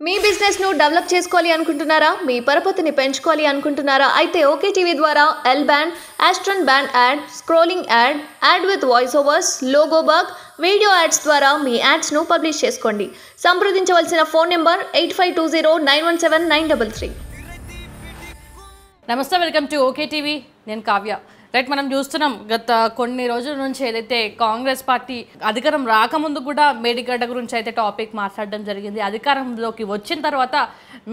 మీ business ను develop చేసుకోవాలి అనుకుంటున్నారా? మీ పరపతిని పెంచుకోవాలి అనుకుంటున్నారా? అయితే ఓకే టీవీ ద్వారా ఎల్ బ్యాండ్, ఆస్ట్రన్ band ad, scrolling ad, ad with voice overs, logo bug, video ads ద్వారా మీ యాడ్స్ ను పబ్లిష్ చేసుకోండి. సంప్రదించవలసిన ఫోన్ నెంబర్ 8520917933. నమస్తే, వెల్కమ్ టు ఓకే టీవీ. నేను కావ్య. రైట్, మనం చూస్తున్నాం గత కొన్ని రోజుల నుంచి ఏదైతే కాంగ్రెస్ పార్టీ అధికారం రాకముందు కూడా మేడిగడ్డ గురించి అయితే టాపిక్ మాట్లాడడం జరిగింది. అధికారంలోకి వచ్చిన తర్వాత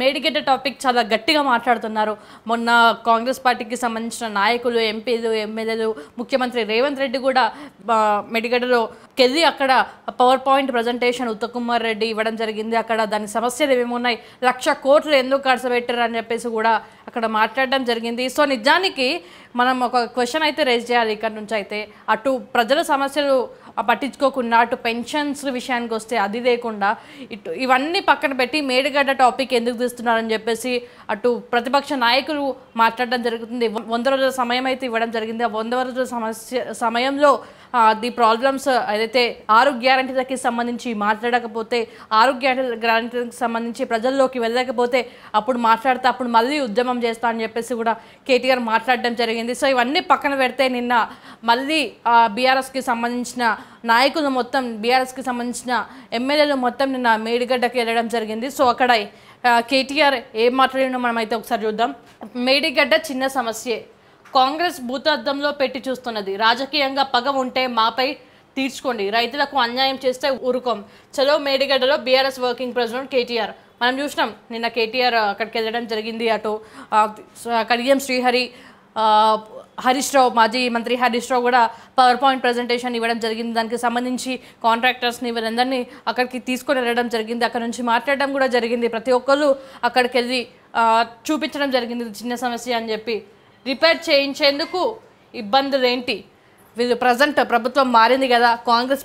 మేడిగడ్డ టాపిక్ చాలా గట్టిగా మాట్లాడుతున్నారు. మొన్న కాంగ్రెస్ పార్టీకి సంబంధించిన నాయకులు, ఎంపీలు, ఎమ్మెల్యేలు, ముఖ్యమంత్రి రేవంత్ రెడ్డి కూడా మేడిగడ్డలో కెళ్ళి అక్కడ power point presentation Uttam Kumar Reddy ఇవ్వడం జరిగింది. అక్కడ దాని సమస్యలు ఏమేమున్నాయి, 1,00,000 కోట్లు ఎందుకు ఖర్చు పెట్టారు అని చెప్పేసి కూడా అక్కడ మాట్లాడడం జరిగింది. సో నిజానికి మనం ఒక క్వశ్చన్ అయితే రేజ్ చేయాలి ఇక్కడ నుంచి. అయితే అటు ప్రజల సమస్యలు పట్టించుకోకుండా అటు పెన్షన్స్ విషయానికి వస్తే అది లేకుండా ఇవన్నీ పక్కన పెట్టి మేడిగడ్డ టాపిక్ ఎందుకు తీస్తున్నారని చెప్పేసి అటు ప్రతిపక్ష నాయకులు మాట్లాడడం జరుగుతుంది. 100 రోజుల సమయం అయితే ఇవ్వడం జరిగింది. ఆ 100 రోజుల సమయంలో ది ప్రాబ్లమ్స్ ఏదైతే 6 గ్యారంటీలకి సంబంధించి మాట్లాడకపోతే, 6 గ్యారంటీలకు సంబంధించి ప్రజల్లోకి వెళ్ళకపోతే అప్పుడు మాట్లాడితే అప్పుడు మళ్ళీ ఉద్యమం చేస్తా అని చెప్పేసి కూడా కేటీఆర్ మాట్లాడడం జరిగింది. సో ఇవన్నీ పక్కన పెడితే నిన్న మళ్ళీ బీఆర్ఎస్కి సంబంధించిన నాయకులు మొత్తం, బీఆర్ఎస్కి సంబంధించిన ఎమ్మెల్యేలు మొత్తం నిన్న మేడిగడ్డకి వెళ్ళడం జరిగింది. సో అక్కడ కేటీఆర్ ఏం మాట్లాడినో మనమైతే ఒకసారి చూద్దాం. మేడిగడ్డ చిన్న సమస్యే, కాంగ్రెస్ భూతద్దంలో పెట్టి చూస్తున్నది, రాజకీయంగా పగ ఉంటే మాపై తీర్చుకోండి, రైతులకు అన్యాయం చేస్తే ఊరుకోం, చలో మేడిగడ్డలో బీఆర్ఎస్ వర్కింగ్ ప్రెసిడెంట్ కేటీఆర్. మనం చూసినాం నిన్న కేటీఆర్ అక్కడికి వెళ్ళడం జరిగింది. అటు కడియం శ్రీహరి, హరీష్ రావు, మాజీ మంత్రి హరీష్ రావు కూడా పవర్ పాయింట్ ప్రజెంటేషన్ ఇవ్వడం జరిగింది. దానికి సంబంధించి కాంట్రాక్టర్స్ని వీళ్ళందరినీ అక్కడికి తీసుకొని వెళ్ళడం జరిగింది. అక్కడ నుంచి మాట్లాడడం కూడా జరిగింది. ప్రతి ఒక్కళ్ళు అక్కడికి వెళ్ళి చూపించడం జరిగింది చిన్న సమస్య అని చెప్పి. రిపేర్ చేయించేందుకు ఇబ్బందులు ఏంటి, వీళ్ళు ప్రజెంట్ ప్రభుత్వం మారింది కదా, కాంగ్రెస్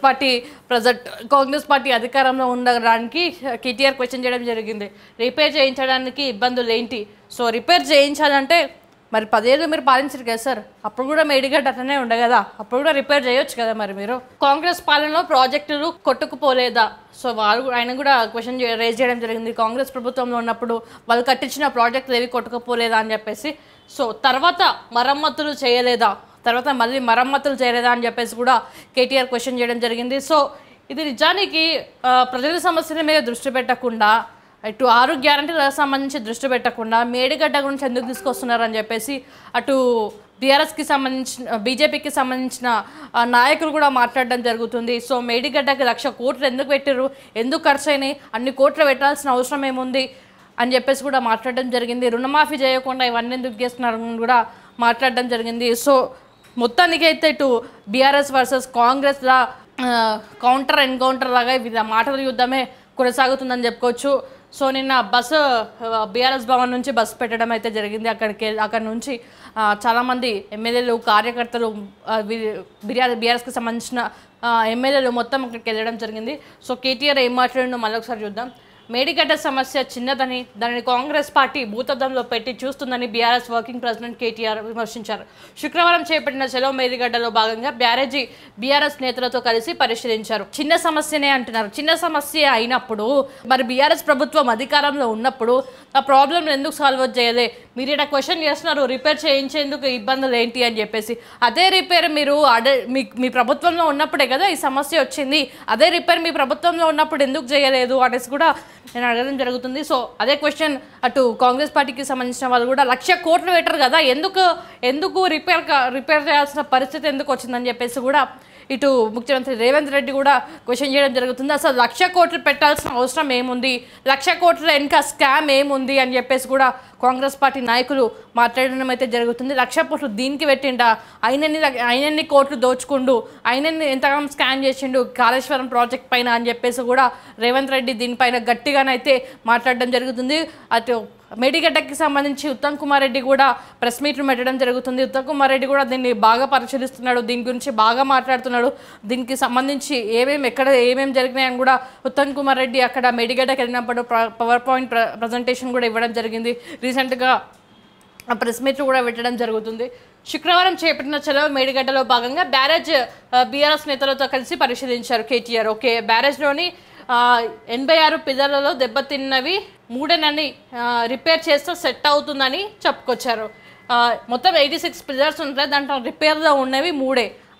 పార్టీ అధికారంలో ఉండడానికి కేటీఆర్ క్వశ్చన్ చేయడం జరిగింది. రిపేర్ చేయించడానికి ఇబ్బందులు ఏంటి? సో రిపేర్ చేయించాలంటే మరి 10 ఏళ్ళు మీరు పాలించరు కదా సార్, అప్పుడు కూడా మేడిగడ్డ అట్లనే ఉండే కదా, అప్పుడు కూడా రిపేర్ చేయొచ్చు కదా. మరి మీరు కాంగ్రెస్ పాలనలో ప్రాజెక్టులు కొట్టుకుపోలేదా? సో ఆయన కూడా క్వశ్చన్ రేజ్ చేయడం జరిగింది. కాంగ్రెస్ ప్రభుత్వంలో ఉన్నప్పుడు వాళ్ళు కట్టించిన ప్రాజెక్టులు ఏవి కొట్టుకుపోలేదా అని చెప్పేసి. సో తర్వాత మరమ్మతులు చేయలేదా అని చెప్పేసి కూడా కేటీఆర్ క్వశ్చన్ చేయడం జరిగింది. సో ఇది నిజానికి ప్రజల సమస్యల మీద దృష్టి పెట్టకుండా, అటు 6 గ్యారంటీలకు సంబంధించి దృష్టి పెట్టకుండా మేడిగడ్డ గురించి ఎందుకు తీసుకొస్తున్నారని చెప్పేసి అటు బీఆర్ఎస్కి సంబంధించిన, బీజేపీకి సంబంధించిన నాయకులు కూడా మాట్లాడడం జరుగుతుంది. సో మేడిగడ్డకి 1,00,000 కోట్లు ఎందుకు పెట్టారు, ఎందుకు ఖర్చు అయినాయి, అన్ని కోట్లు పెట్టాల్సిన అవసరం ఏముంది అని చెప్పేసి కూడా మాట్లాడడం జరిగింది. రుణమాఫీ చేయకుండా ఇవన్నీ ఎందుకు చేస్తున్నారని కూడా మాట్లాడడం జరిగింది. సో మొత్తానికైతే ఇటు బీఆర్ఎస్ వర్సెస్ కాంగ్రెస్లా కౌంటర్ ఎన్కౌంటర్ లాగా ఇది మాటల యుద్ధమే కొనసాగుతుందని చెప్పుకోవచ్చు. సో నిన్న బస్సు బీఆర్ఎస్ భవన్ నుంచి బస్సు పెట్టడం అయితే జరిగింది. అక్కడి నుంచి చాలామంది ఎమ్మెల్యేలు, కార్యకర్తలు, బీఆర్ఎస్కి సంబంధించిన ఎమ్మెల్యేలు మొత్తం అక్కడికి వెళ్ళడం జరిగింది. సో కేటీఆర్ ఏం మాట్లాడినో మళ్ళీ ఒకసారి చూద్దాం. మేడిగడ్డ సమస్య చిన్నదని, దానిని కాంగ్రెస్ పార్టీ భూతద్దంలో పెట్టి చూస్తుందని బీఆర్ఎస్ వర్కింగ్ ప్రెసిడెంట్ కేటీఆర్ విమర్శించారు. శుక్రవారం చేపట్టిన చలో మేడిగడ్డలో భాగంగా బ్యారేజీ బీఆర్ఎస్ నేతలతో కలిసి పరిశీలించారు. చిన్న సమస్యనే అంటున్నారు. చిన్న సమస్య అయినప్పుడు మరి బీఆర్ఎస్ ప్రభుత్వం అధికారంలో ఉన్నప్పుడు ఆ ప్రాబ్లం ఎందుకు సాల్వ్ చేయలే? మీరు ఇక్కడ క్వశ్చన్ చేస్తున్నారు రిపేర్ చేయించేందుకు ఇబ్బందులు ఏంటి అని చెప్పేసి. అదే రిపేర్ మీరు మీ ప్రభుత్వంలో ఉన్నప్పుడే కదా ఈ సమస్య వచ్చింది, అదే రిపేర్ మీ ప్రభుత్వంలో ఉన్నప్పుడు ఎందుకు చేయలేదు అనేసి కూడా నేను అడగడం జరుగుతుంది. సో అదే క్వశ్చన్ అటు కాంగ్రెస్ పార్టీకి సంబంధించిన వాళ్ళు కూడా 1,00,000 కోట్లు పెట్టారు కదా, ఎందుకు రిపేర్ చేయాల్సిన పరిస్థితి ఎందుకు వచ్చిందని చెప్పేసి కూడా ఇటు ముఖ్యమంత్రి రేవంత్ రెడ్డి కూడా క్వశ్చన్ చేయడం జరుగుతుంది. అసలు 1,00,000 కోట్లు పెట్టాల్సిన అవసరం ఏముంది, 1,00,000 కోట్ల ఇంకా స్కామ్ ఏముంది అని చెప్పేసి కూడా కాంగ్రెస్ పార్టీ నాయకులు మాట్లాడడం అయితే జరుగుతుంది. 1,00,000 కోట్లు దీనికి పెట్టిండా, ఆయనన్ని కోట్లు దోచుకుండు, ఆయనన్ని ఎంతగానో స్కామ్ చేసిండు కాళేశ్వరం ప్రాజెక్ట్ పైన అని చెప్పేసి కూడా రేవంత్ రెడ్డి దీనిపైన గట్టిగానైతే మాట్లాడడం జరుగుతుంది. అటు మేడిగడ్డకి సంబంధించి ఉత్తమ్ కుమార్ రెడ్డి కూడా ప్రెస్ మీట్లు పెట్టడం జరుగుతుంది. ఉత్తమ్ కుమార్ రెడ్డి కూడా దీన్ని బాగా పరిశీలిస్తున్నాడు, దీని గురించి బాగా మాట్లాడుతున్నాడు. దీనికి సంబంధించి ఎక్కడ ఏమేమి జరిగినాయని కూడా ఉత్తమ్ కుమార్ రెడ్డి అక్కడ మేడిగడ్డకి వెళ్ళినప్పుడు పవర్ పాయింట్ ప్రజెంటేషన్ కూడా ఇవ్వడం జరిగింది. రీసెంట్గా ప్రెస్ మీట్లు కూడా పెట్టడం జరుగుతుంది. శుక్రవారం చేపట్టిన చలో మేడిగడ్డలో భాగంగా బ్యారేజ్ బీఆర్ఎస్ నేతలతో కలిసి పరిశీలించారు కేటీఆర్. ఓకే, బ్యారేజ్లోని 86 పిల్లలలో దెబ్బతిన్నవి మూడేనని రిపేర్ చేస్తే సెట్ అవుతుందని చెప్పుకొచ్చారు. మొత్తం 86 పిల్లర్స్ ఉంటాయి, దాంట్లో రిపేర్లో ఉన్నవి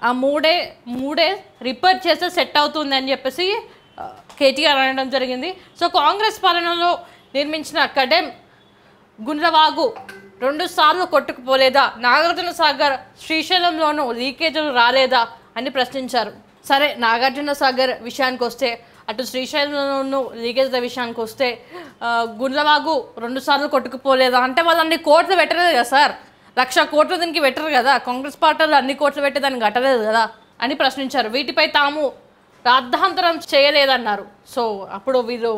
ఆ మూడే రిపేర్ చేస్తే సెట్ అవుతుంది అని చెప్పేసి కేటీఆర్ అనడం జరిగింది. సో కాంగ్రెస్ పాలనలో నిర్మించిన కడెం గుండ్రవాగు 2 సార్లు కొట్టుకుపోలేదా, నాగార్జున సాగర్ శ్రీశైలంలోనూ లీకేజీలు రాలేదా అని ప్రశ్నించారు. సరే, నాగార్జున సాగర్ విషయానికి వస్తే, అటు శ్రీశైలంలోనూ లీకేజ్ల విషయానికి వస్తే గుండ్లవాగు 2 సార్లు కొట్టుకుపోలేదా అంటే వాళ్ళు అన్ని కోట్లు పెట్టలేదు కదా సార్, 1,00,000 కోట్లు దీనికి పెట్టరు కదా, కాంగ్రెస్ పార్టీలో అన్ని కోట్లు పెట్టి దాన్ని కట్టలేదు కదా అని ప్రశ్నించారు. వీటిపై తాము రాద్ధాంతరం చేయలేదన్నారు. సో అప్పుడు వీళ్ళు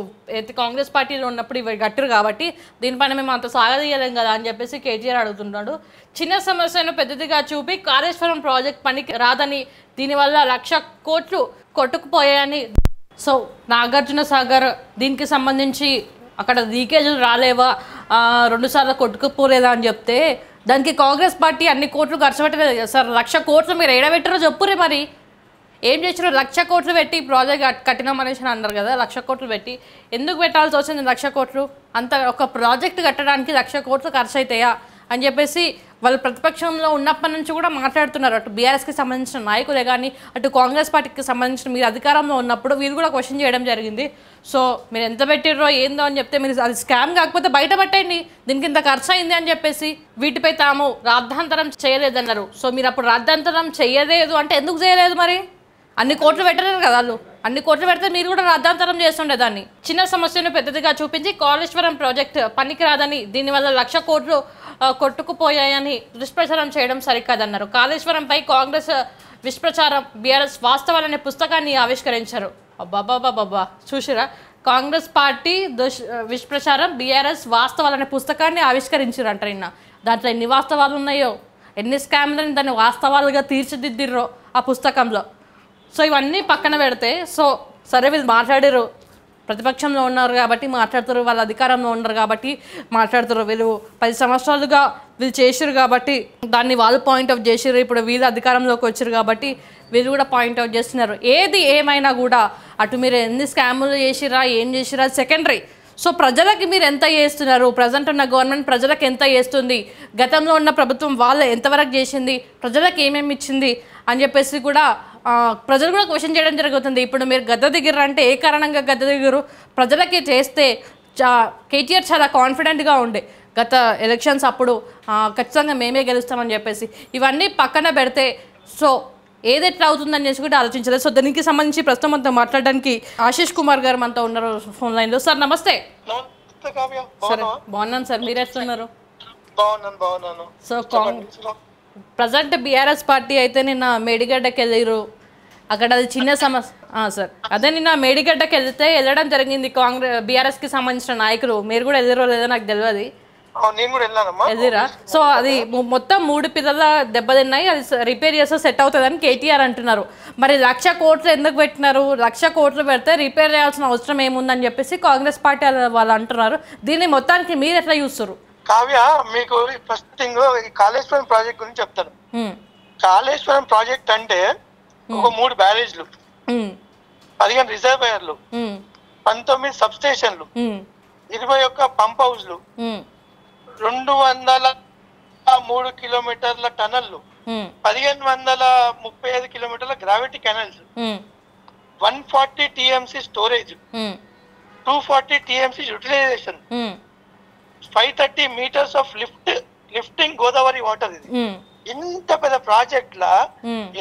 కాంగ్రెస్ పార్టీలో ఉన్నప్పుడు ఇవి కట్టరు కాబట్టి దీనిపైన మేము అంత సాగదీయలేం కదా అని చెప్పేసి కేటీఆర్ అడుగుతున్నాడు. చిన్న సమస్యను పెద్దదిగా చూపి కాళేశ్వరం ప్రాజెక్ట్ పనికి రాదని, దీనివల్ల 1,00,000 కోట్లు కొట్టుకుపోయాయని, సో నాగార్జున సాగర్ దీనికి సంబంధించి అక్కడ లీకేజీలు రాలేవా, 2 సార్లు కొట్టుకుపోలేదా అని చెప్తే దానికి కాంగ్రెస్ పార్టీ అన్ని కోట్లు ఖర్చు పెట్టలేదు కదా సార్. 1,00,000 కోట్లు మీరు ఏడబెట్టారో చెప్పురే, మరి ఏం చేసారు? 1,00,000 కోట్లు పెట్టి ప్రాజెక్ట్ కట్టినాం అనేసి అన్నారు కదా. 1,00,000 కోట్లు పెట్టి ఎందుకు పెట్టాల్సి వచ్చింది? 1,00,000 కోట్లు అంత ఒక ప్రాజెక్ట్ కట్టడానికి 1,00,000 కోట్లు ఖర్చు అవుతాయా అని చెప్పేసి వాళ్ళు ప్రతిపక్షంలో ఉన్నప్పటి నుంచి కూడా మాట్లాడుతున్నారు. అటు బీఆర్ఎస్కి సంబంధించిన నాయకులే కానీ, అటు కాంగ్రెస్ పార్టీకి సంబంధించిన మీరు అధికారంలో ఉన్నప్పుడు వీరు కూడా క్వశ్చన్ చేయడం జరిగింది. సో మీరు ఎంత పెట్టిర్రో ఏందో అని చెప్తే, మీరు అది స్కామ్ కాకపోతే బయట పెట్టండి, దీనికి ఇంత ఖర్చు అయింది అని చెప్పేసి. వీటిపై తాము రాద్ధాంతరం చేయలేదన్నారు. సో మీరు అప్పుడు రాద్ధాంతరం చేయలేదు అంటే ఎందుకు చేయలేదు? మరి అన్ని కోట్లు పెట్టలేరు కదా వాళ్ళు, అన్ని కోట్లు పెడితే మీరు కూడా రాద్ధాంతరం చేస్తుండే దాన్ని. చిన్న సమస్యను పెద్దదిగా చూపించి కాళేశ్వరం ప్రాజెక్ట్ పనికిరాదని, దీనివల్ల 1,00,000 కోట్లు కొట్టుకుపోయాయని దుష్ప్రచారం చేయడం సరికాదన్నారు. కాళేశ్వరంపై కాంగ్రెస్ విష్ప్రచారం, బీఆర్ఎస్ వాస్తవాలనే పుస్తకాన్ని ఆవిష్కరించారు. అబ్బాబాబాబా, చూసిరా, కాంగ్రెస్ పార్టీ విష్ప్రచారం, బీఆర్ఎస్ వాస్తవాలనే పుస్తకాన్ని ఆవిష్కరించారంట. నిన్న దాంట్లో ఎన్ని వాస్తవాలు ఉన్నాయో, ఎన్ని స్కామ్లని దాన్ని వాస్తవాలుగా తీర్చిదిద్దిర్రో ఆ పుస్తకంలో. సో ఇవన్నీ పక్కన పెడితే, సో సరే వీళ్ళు మాట్లాడారు, ప్రతిపక్షంలో ఉన్నారు కాబట్టి మాట్లాడుతారు, వాళ్ళ అధికారంలో ఉన్నారు కాబట్టి మాట్లాడుతారు, వీళ్ళు 10 సంవత్సరాలుగా వీళ్ళు చేసారు కాబట్టి దాన్ని వాళ్ళు పాయింట్అవుట్ చేసారు. ఇప్పుడు వీళ్ళు అధికారంలోకి వచ్చారు కాబట్టి వీళ్ళు కూడా పాయింట్అవుట్ చేస్తున్నారు. ఏది ఏమైనా కూడా అటు మీరు ఎన్ని స్కాములు చేసిరా, ఏం చేసిరా సెకండరీ. సో ప్రజలకి మీరు ఎంత చేస్తున్నారు, ప్రజెంట్ ఉన్న గవర్నమెంట్ ప్రజలకు ఎంత చేస్తుంది, గతంలో ఉన్న ప్రభుత్వం వాళ్ళు ఎంతవరకు చేసింది, ప్రజలకు ఏమేమి ఇచ్చింది అని చెప్పేసి కూడా ప్రజలు కూడా క్వశ్చన్ చేయడం జరుగుతుంది. ఇప్పుడు మీరు గద్దె దిగిర్రు అంటే ఏ కారణంగా గద్దె దిగురు? ప్రజలకి చేస్తే కేటీఆర్ చాలా కాన్ఫిడెంట్గా ఉండే గత ఎలక్షన్స్ అప్పుడు ఖచ్చితంగా మేమే గెలుస్తామని చెప్పేసి. ఇవన్నీ పక్కన పెడితే సో ఏది ఎట్లా అవుతుందని చెప్పి కూడా ఆలోచించలేదు. సో దానికి సంబంధించి ప్రస్తుతం అంతా మాట్లాడడానికి ఆశీష్ కుమార్ గారు మనతో ఉన్నారు ఫోన్ లైన్లో. సార్ నమస్తే. సరే, బాగున్నాను సార్, మీరు ఎట్లున్నారు? సో ప్రజెంట్ బీఆర్ఎస్ పార్టీ అయితే నిన్న మేడిగడ్డకి వెళ్ళారు, అక్కడ అది చిన్న సమస్య సార్. అదే నిన్న మేడిగడ్డకి వెళ్ళడం జరిగింది బీఆర్ఎస్కి సంబంధించిన నాయకులు. మీరు కూడా వెళ్ళారో లేదో నాకు తెలియదు. వెళ్ళిరా? సో అది మొత్తం 3 పిల్లల దెబ్బతిన్నాయి, అది రిపేర్ చేస్తే సెట్ అవుతుందని కేటీఆర్ అంటున్నారు. మరి 1,00,000 కోట్లు ఎందుకు పెట్టినారు? 1,00,000 కోట్లు పెడితే రిపేర్ చేయాల్సిన అవసరం ఏముందని చెప్పేసి కాంగ్రెస్ పార్టీ వాళ్ళు అంటున్నారు. దీన్ని మొత్తానికి మీరు ఎట్లా చూస్తారు? కావ్య, మీకు ఫస్ట్ థింగ్ ఈ కాళేశ్వరం ప్రాజెక్ట్ గురించి చెప్తాను. కాళేశ్వరం ప్రాజెక్ట్ అంటే ఒక 3 బ్యారేజ్లు, 15 రిజర్వాయర్లు, 19 సబ్ స్టేషన్లు, 21 పంప్ హౌస్లు, 203 కిలోమీటర్ల టనల్లు, 1,535 కిలోమీటర్ల gravity canals, 140 TMC storage, 240 TMC utilisation, 530 metres of lifting Godavari water. ఇది ఇంత పెద్ద ప్రాజెక్ట్ లా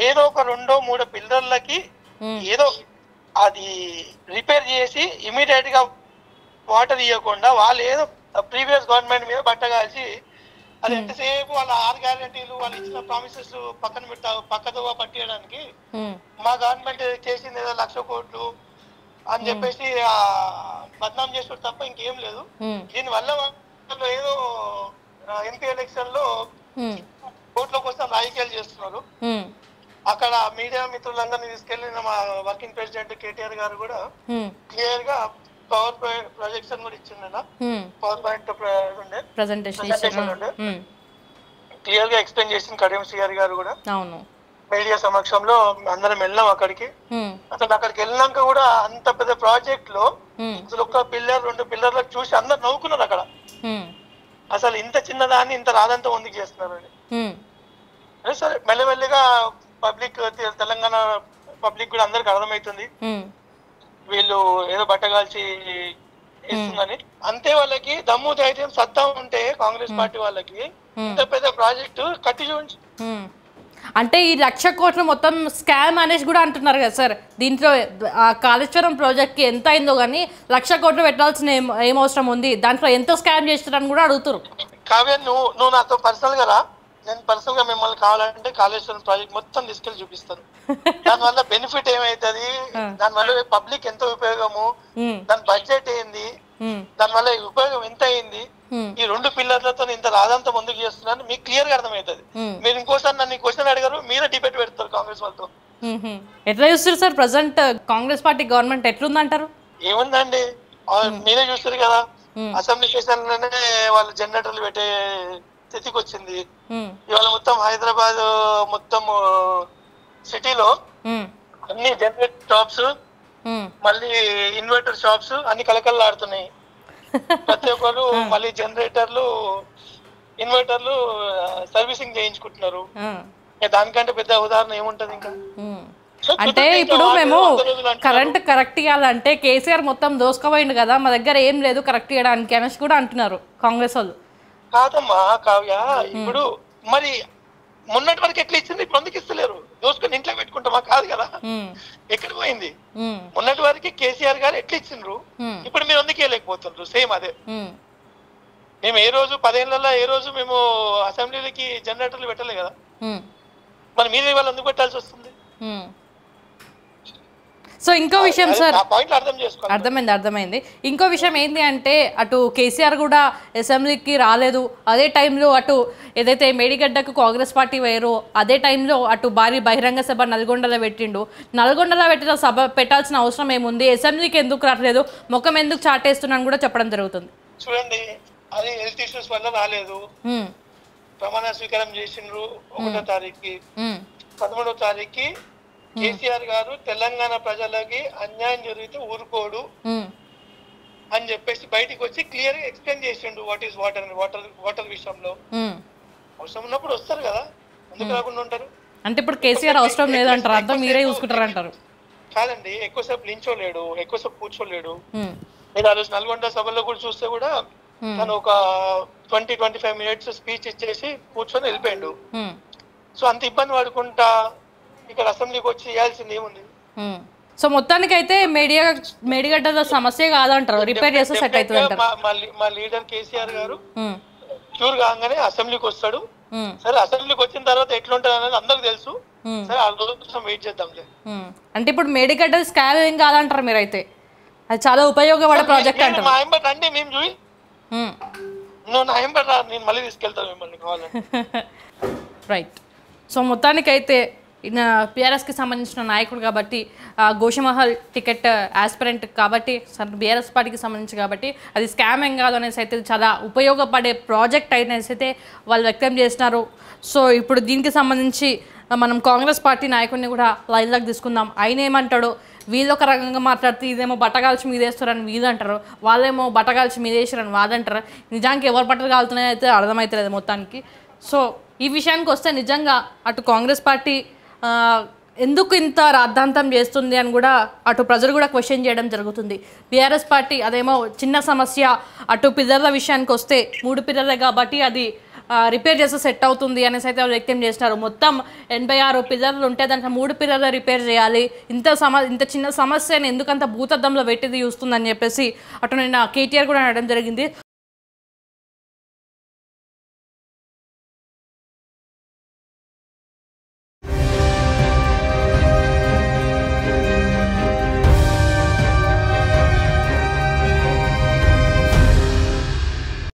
ఏదో ఒక 2-3 పిల్లర్లకి ఏదో అది రిపేర్ చేసి ఇమీడియట్ గా వాటర్ ఇవ్వకుండా వాళ్ళు ఏదో ప్రీవియస్ గవర్నమెంట్ మీద బట్టగాల్చి అది ఎంతసేపు వాళ్ళ 6 గ్యారెంటీలు వాళ్ళు ఇచ్చిన ప్రామిసెస్ పక్కదోవ పట్టేయడానికి మా గవర్నమెంట్ చేసింది ఏదో 1,00,000 కోట్లు అని చెప్పేసి బద్నాం చేసాడు తప్ప ఇంకేం లేదు. దీని వల్ల ఏదో ఎంపీ ఎలక్షన్ లో కోట్ల కోసం రాజకీయాలు చేస్తున్నారు. అక్కడ మీడియా మిత్రులందరినీ తీసుకెళ్లిన మా వర్కింగ్ ప్రెసిడెంట్ కేటీఆర్ గారు కూడా క్లియర్ గా పవర్ ప్రొజెక్షన్ కూడా ఇచ్చిండ, పవర్ పాయింట్ ప్రెజెంటేషన్ ఉండే క్లియర్ గా ఎక్స్ప్లెయిన్ చేసింది కడియం శ్రీహరి గారు కూడా. మీడియా సమక్షంలో అందరం వెళ్ళాం అక్కడికి. అసలు అక్కడికి వెళ్ళినాక కూడా అంత పెద్ద ప్రాజెక్ట్ లో అసలు ఒక పిల్లర్ 2 పిల్లర్లకు చూసి అందరు నవ్వుకున్నారు అక్కడ. అసలు ఇంత చిన్నదాన్ని ఇంత రాదంతా ముందుకు చేస్తున్నారని. సరే మెల్లమెల్లిగా పబ్లిక్, తెలంగాణ పబ్లిక్ కూడా అందరికి అర్థమవుతుంది వీళ్ళు ఏదో బట్టగాల్చి ఇస్తుందని. అంతే వాళ్ళకి దమ్ము ధైర్యం సత్తా ఉంటే కాంగ్రెస్ పార్టీ వాళ్ళకి ఇంత పెద్ద ప్రాజెక్టు కట్టి చూపించి. అంటే ఈ 1,00,000 కోట్లు మొత్తం స్కామ్ అనేసి కూడా అంటున్నారు కదా సార్. దీంట్లో కాళేశ్వరం ప్రాజెక్ట్కి ఎంత అయిందో కానీ 1,00,000 కోట్లు పెట్టాల్సిన ఏం అవసరం ఉంది, దాంట్లో ఎంతో స్కామ్ చేస్తారని కూడా అడుగుతారు. కావ్య నువ్వు నాతో పర్సనల్ గా రా, నేను పర్సనల్ గా మిమ్మల్ని కావాలంటే కాళేశ్వరం ప్రాజెక్ట్ మొత్తం తీసుకెళ్లి చూపిస్తాను. దానివల్ల బెనిఫిట్ ఏమైతుంది, దానివల్ల పబ్లిక్ ఎంత ఉపయోగము, దాని బడ్జెట్ ఏంది, దానివల్ల ఉపయోగం ఎంత అయింది, ఈ 2 పిల్లర్లతో ఇంత రాదంతా ముందుకు చేస్తున్నాను మీకు క్లియర్ గా అర్థమవుతుంది. మీరు ఇంకోసారి నన్ను క్వశ్చన్ అడిగారు, మీరే డిబేట్ పెడతారు కాంగ్రెస్ వాళ్ళతో. ఎట్లా చూస్తారు sir present Congress party government ఎట్లుందంటారు? ఏముందండి, మీరే చూస్తారు కదా, అసెంబ్లీ సెషన్ లోనే వాళ్ళు జనరేటర్లు పెట్టే స్థితికి వచ్చింది. ఇవాళ మొత్తం హైదరాబాద్ మొత్తం సిటీలో అన్ని జనరేటర్ షాప్స్, మళ్ళీ ఇన్వర్టర్ షాప్స్ అన్ని కలకల్లాడుతున్నాయి. ప్రతి ఒక్కరు మళ్ళీ జనరేటర్లు, ఇన్వర్టర్లు సర్వీసింగ్ చేయించుకుంటున్నారు. దానికంటే పెద్ద ఉదాహరణ ఏముంటది ఇంకా? అంటే ఇప్పుడు మేము కరెంట్ కరెక్ట్ ఇవ్వాలంటే కేసీఆర్ మొత్తం దోసుకోపోయింది కదా, మా దగ్గర ఏం లేదు కరెక్ట్ ఇవ్వడానికి అనేసి కూడా అంటున్నారు కాంగ్రెస్ వాళ్ళు. కాదమ్మా కావ్య, ఇప్పుడు మరి మొన్నటి వరకు ఎట్లా ఇచ్చింది, ఇప్పుడు ఎందుకు ఇస్తలేరు? దోసుకొని ఇంట్లో పెట్టుకుంటామా? కాదు కదా, ఎక్కడ పోయింది? మొన్నటి వరకు కేసీఆర్ గారు ఎట్లా ఇచ్చిండ్రు, ఇప్పుడు మీరు ఎందుకు ఇవ్వలేకపోతుండ్రు? సేమ్ అదే. మేము ఏ రోజు 10 ఏళ్లలో ఏ రోజు మేము అసెంబ్లీలకి జనరేటర్లు పెట్టలే కదా, మరి మీరు ఇవాళ ఎందుకు పెట్టాల్సి వస్తుంది? సో ఇంకో విషయం సార్, అర్థమైంది. ఇంకో విషయం ఏంటి అంటే అటు కేసీఆర్ కూడా అసెంబ్లీకి రాలేదు, అదే టైంలో అటు ఏదైతే మేడిగడ్డకు కాంగ్రెస్ పార్టీ వేరో అదే టైంలో అటు భారీ బహిరంగ సభ నల్గొండలో పెట్టిండు. నల్గొండలో పెట్టిన సభ పెట్టాల్సిన అవసరం ఏముంది, అసెంబ్లీకి ఎందుకు రావట్లేదు, ముఖం ఎందుకు చాటేస్తున్నాను కూడా చెప్పడం జరుగుతుంది. చూడండి, అది హెల్త్ ఇష్యూస్ వల్ల రాలేదు. ప్రమాణ స్వీకారం చేసిండ్రు 1వ తారీఖుకి, 13వ తారీఖుకి కేసీఆర్ గారు తెలంగాణ ప్రజలకి అన్యాయం జరిగితే ఊరుకోడు అని చెప్పేసి బయటికి వచ్చి క్లియర్ గా ఎక్స్ప్లెయిన్ చేసిండు వాట్ ఈస్ వాటర్ అని. వాటర్ విషయంలో అవసరం ఉన్నప్పుడు వస్తారు కదా, ఎందుకు రాకుండా ఉంటారు? అంటే ఇప్పుడు కేసీఆర్ అవసరం లేదంటారు, అంతా మీరే చూసుకుంటారు అంటారు. కాదండి, ఎక్కువసేపు నించోలేడు, ఎక్కువసేపు కూర్చోలేడు. నేను ఆ రోజు నల్గొండ సభలో కూడా చూస్తే కూడా తను ఒక 20-25 మినిట్స్ స్పీచ్ ఇచ్చేసి కూర్చొని వెళ్ళిపోయాడు. సో అంత ఇబ్బంది పడుకుంటా ఇక్కడ అసెంబ్లీకి వచ్చి చేయాల్సింది ఏముంది? సో మొత్తానికి అయితే మేడిగడ్డ సమస్య కాదంటారు, రిపేర్ చేస్తే సెట్ అవుతుంది అంటారు. మా లీడర్ కేసీఆర్ గారు క్యూర్ కాగానే అసెంబ్లీకి వస్తాడు. సరే అసెంబ్లీకి వచ్చిన తర్వాత ఎట్లుంటది అనేది అందరికి తెలుసు. సరే ఆ రోజు కోసం వెయిట్ చేద్దాంలే. అంటే ఇప్పుడు మేడిగడ్డ స్కామ్ ఏం కాదంటారు మీరైతే, అది చాలా ఉపయోగపడే ప్రాజెక్ట్ అంటారు. మా ఎంబట్ రండి, మేము చూసి నువ్వు నా ఎంబట్ రా, నేను మళ్ళీ తీసుకెళ్తాను మిమ్మల్ని కావాలంటే. రైట్. సో మొత్తానికైతే బీఆర్ఎస్కి సంబంధించిన నాయకుడు కాబట్టి, గోషమహల్ టికెట్ ఆస్పిరెంట్ కాబట్టి, బీఆర్ఎస్ పార్టీకి సంబంధించి కాబట్టి అది స్కామ్ ఏం కాదు అనేసి అయితే చాలా ఉపయోగపడే ప్రాజెక్ట్ అనేసి అయితే వాళ్ళు వ్యక్తం చేస్తున్నారు. సో ఇప్పుడు దీనికి సంబంధించి మనం కాంగ్రెస్ పార్టీ నాయకుడిని కూడా లైన్లోకి తీసుకుందాం. ఆయన ఏమంటాడు, వీళ్ళు ఒక రకంగా మాట్లాడితే ఇదేమో బట్టగాల్చి మీదేస్తారని వీళ్ళు అంటారు, వాళ్ళేమో బట్టగాల్చి మీదేస్తారని వాదంటారు. నిజానికి ఎవరు బట్టలు కాలుతున్నాయో అయితే అర్థమవుతలేదు మొత్తానికి. సో ఈ విషయానికి వస్తే నిజంగా అటు కాంగ్రెస్ పార్టీ ఎందుకు ఇంత రాద్ధాంతం చేస్తుంది అని కూడా అటు ప్రజలు కూడా క్వశ్చన్ చేయడం జరుగుతుంది. బీఆర్ఎస్ పార్టీ అదేమో చిన్న సమస్య, అటు పిల్లర్ల విషయానికి వస్తే 3 పిల్లర్లే కాబట్టి అది రిపేర్ చేస్తే సెట్ అవుతుంది అనేసి అయితే వ్యక్తం చేస్తున్నారు. మొత్తం 86 పిల్లర్లు ఉంటే దాంట్లో 3 పిల్లర్లు రిపేర్ చేయాలి, ఇంత చిన్న సమస్యను ఎందుకంత భూతద్దంలో పెట్టి చూస్తుందని చెప్పేసి అటు నిన్న కేటీఆర్ కూడా అనడం జరిగింది.